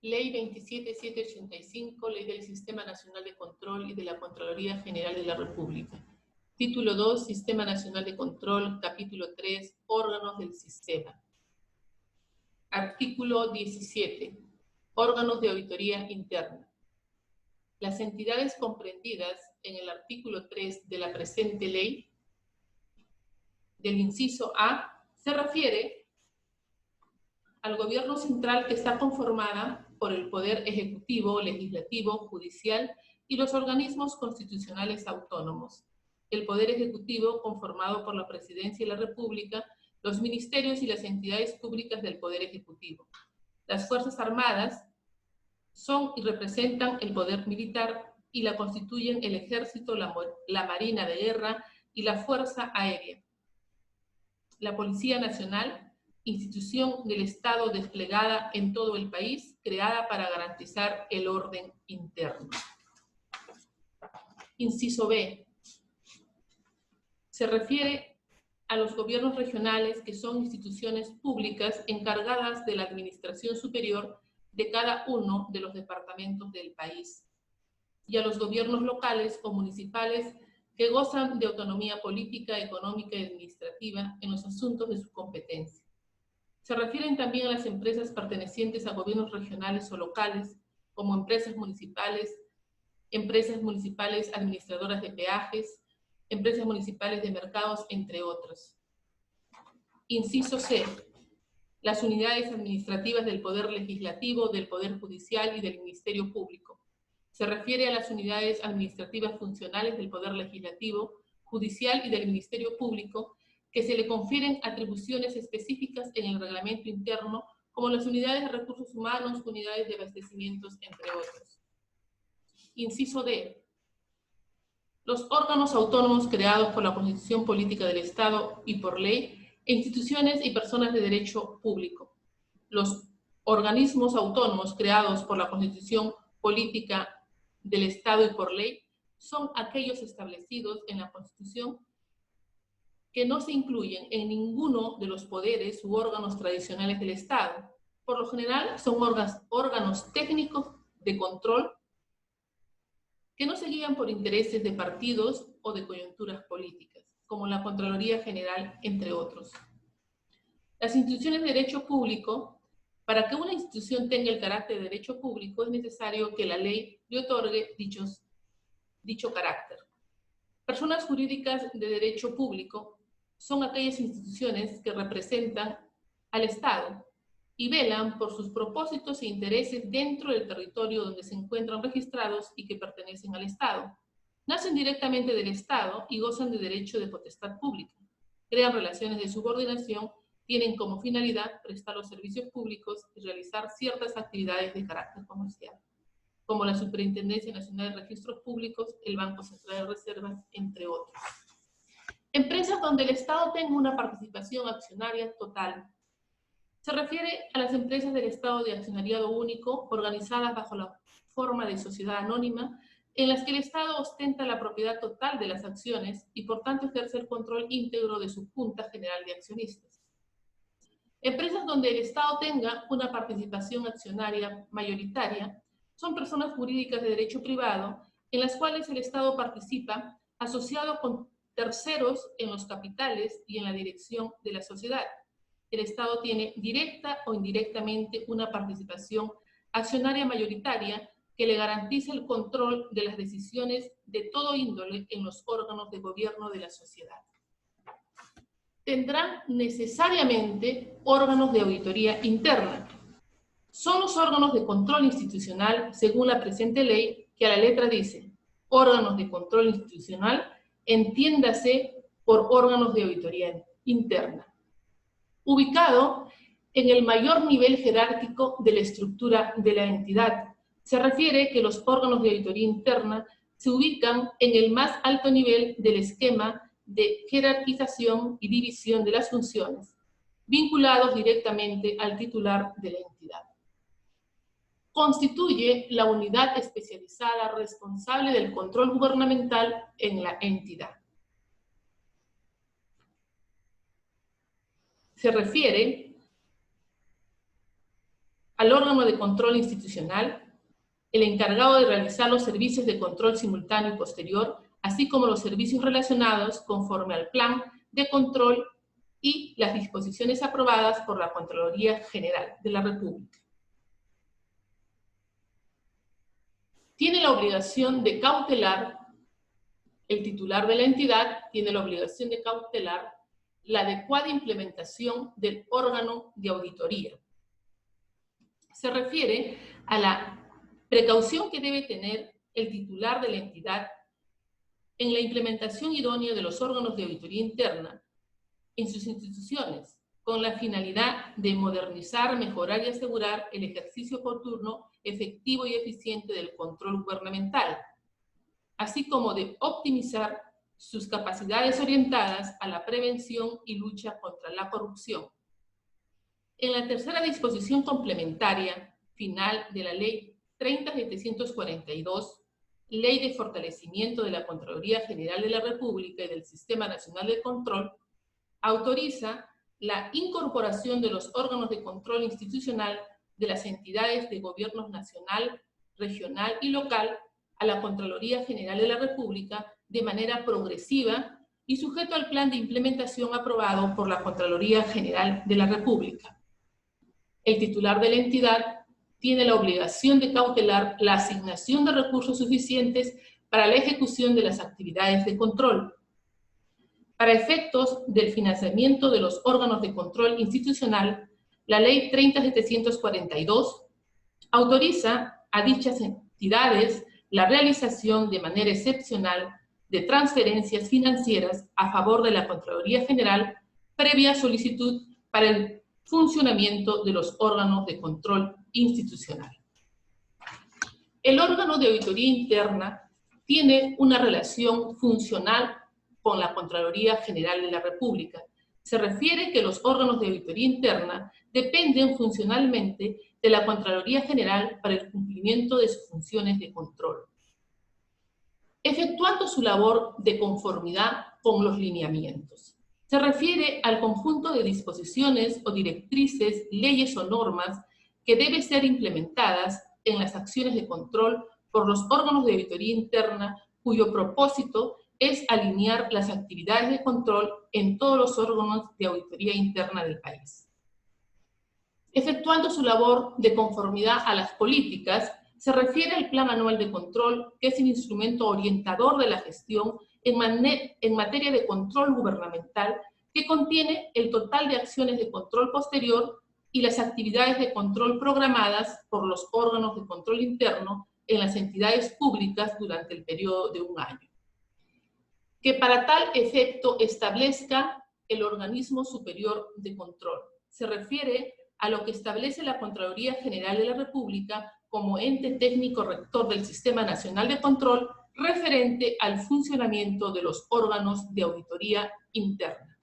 Ley 27785, Ley del Sistema Nacional de Control y de la Contraloría General de la República. Título 2, Sistema Nacional de Control. Capítulo 3, Órganos del Sistema. Artículo 17, Órganos de Auditoría Interna. Las entidades comprendidas en el artículo 3 de la presente ley, del inciso A, se refiere al gobierno central que está conformada por el Poder Ejecutivo, Legislativo, Judicial y los organismos constitucionales autónomos. El Poder Ejecutivo, conformado por la Presidencia de la República, los ministerios y las entidades públicas del Poder Ejecutivo. Las Fuerzas Armadas son y representan el poder militar y la constituyen el Ejército, la Marina de Guerra y la Fuerza Aérea. La Policía Nacional, institución del Estado desplegada en todo el país, creada para garantizar el orden interno. Inciso B. Se refiere a los gobiernos regionales, que son instituciones públicas encargadas de la administración superior de cada uno de los departamentos del país, y a los gobiernos locales o municipales que gozan de autonomía política, económica y administrativa en los asuntos de su competencia. Se refieren también a las empresas pertenecientes a gobiernos regionales o locales, como empresas municipales administradoras de peajes, empresas municipales de mercados, entre otros. Inciso C. Las unidades administrativas del Poder Legislativo, del Poder Judicial y del Ministerio Público. Se refiere a las unidades administrativas funcionales del Poder Legislativo, Judicial y del Ministerio Público, que se le confieren atribuciones específicas en el reglamento interno, como las unidades de recursos humanos, unidades de abastecimientos, entre otros. Inciso D. Los órganos autónomos creados por la Constitución Política del Estado y por ley, e instituciones y personas de derecho público. Los organismos autónomos creados por la Constitución Política del Estado y por ley son aquellos establecidos en la Constitución que no se incluyen en ninguno de los poderes u órganos tradicionales del Estado. Por lo general son órganos técnicos de control que no se guían por intereses de partidos o de coyunturas políticas, como la Contraloría General, entre otros. Las instituciones de derecho público, para que una institución tenga el carácter de derecho público, es necesario que la ley le otorgue dicho carácter. Personas jurídicas de derecho público son aquellas instituciones que representan al Estado y velan por sus propósitos e intereses dentro del territorio donde se encuentran registrados y que pertenecen al Estado. Nacen directamente del Estado y gozan de derecho de potestad pública. Crean relaciones de subordinación, tienen como finalidad prestar los servicios públicos y realizar ciertas actividades de carácter comercial, como la Superintendencia Nacional de Registros Públicos, el Banco Central de Reservas, entre otros. Empresas donde el Estado tenga una participación accionaria total. Se refiere a las empresas del Estado de accionariado único, organizadas bajo la forma de sociedad anónima, en las que el Estado ostenta la propiedad total de las acciones y por tanto ejerce el control íntegro de su Junta General de Accionistas. Empresas donde el Estado tenga una participación accionaria mayoritaria son personas jurídicas de derecho privado en las cuales el Estado participa asociado con terceros en los capitales y en la dirección de la sociedad. El Estado tiene directa o indirectamente una participación accionaria mayoritaria que le garantiza el control de las decisiones de todo índole en los órganos de gobierno de la sociedad. Tendrán necesariamente órganos de auditoría interna. Son los órganos de control institucional, según la presente ley, que a la letra dice, órganos de control institucional, entiéndase por órganos de auditoría interna, ubicado en el mayor nivel jerárquico de la estructura de la entidad. Se refiere que los órganos de auditoría interna se ubican en el más alto nivel del esquema de jerarquización y división de las funciones, vinculados directamente al titular de la entidad. Constituye la unidad especializada responsable del control gubernamental en la entidad. Se refiere al órgano de control institucional, el encargado de realizar los servicios de control simultáneo y posterior, así como los servicios relacionados conforme al plan de control y las disposiciones aprobadas por la Contraloría General de la República. Tiene la obligación de cautelar, el titular de la entidad tiene la obligación de cautelar la adecuada implementación del órgano de auditoría. Se refiere a la precaución que debe tener el titular de la entidad en la implementación idónea de los órganos de auditoría interna en sus instituciones, con la finalidad de modernizar, mejorar y asegurar el ejercicio oportuno, efectivo y eficiente del control gubernamental, así como de optimizar sus capacidades orientadas a la prevención y lucha contra la corrupción. En la tercera disposición complementaria final de la Ley 30.742, Ley de Fortalecimiento de la Contraloría General de la República y del Sistema Nacional de Control, autoriza la incorporación de los órganos de control institucional de las entidades de gobiernos nacional, regional y local a la Contraloría General de la República de manera progresiva y sujeto al plan de implementación aprobado por la Contraloría General de la República. El titular de la entidad tiene la obligación de cautelar la asignación de recursos suficientes para la ejecución de las actividades de control. Para efectos del financiamiento de los órganos de control institucional, la Ley 30.742 autoriza a dichas entidades la realización de manera excepcional de transferencias financieras a favor de la Contraloría General previa solicitud para el funcionamiento de los órganos de control institucional. El órgano de auditoría interna tiene una relación funcional con la Contraloría General de la República. Se refiere que los órganos de auditoría interna dependen funcionalmente de la Contraloría General para el cumplimiento de sus funciones de control, efectuando su labor de conformidad con los lineamientos. Se refiere al conjunto de disposiciones o directrices, leyes o normas que deben ser implementadas en las acciones de control por los órganos de auditoría interna, cuyo propósito es alinear las actividades de control en todos los órganos de auditoría interna del país. Efectuando su labor de conformidad a las políticas, se refiere al Plan Anual de Control, que es el instrumento orientador de la gestión en materia de control gubernamental, que contiene el total de acciones de control posterior y las actividades de control programadas por los órganos de control interno en las entidades públicas durante el periodo de un año, que para tal efecto establezca el organismo superior de control. Se refiere a lo que establece la Contraloría General de la República como ente técnico rector del Sistema Nacional de Control referente al funcionamiento de los órganos de auditoría interna.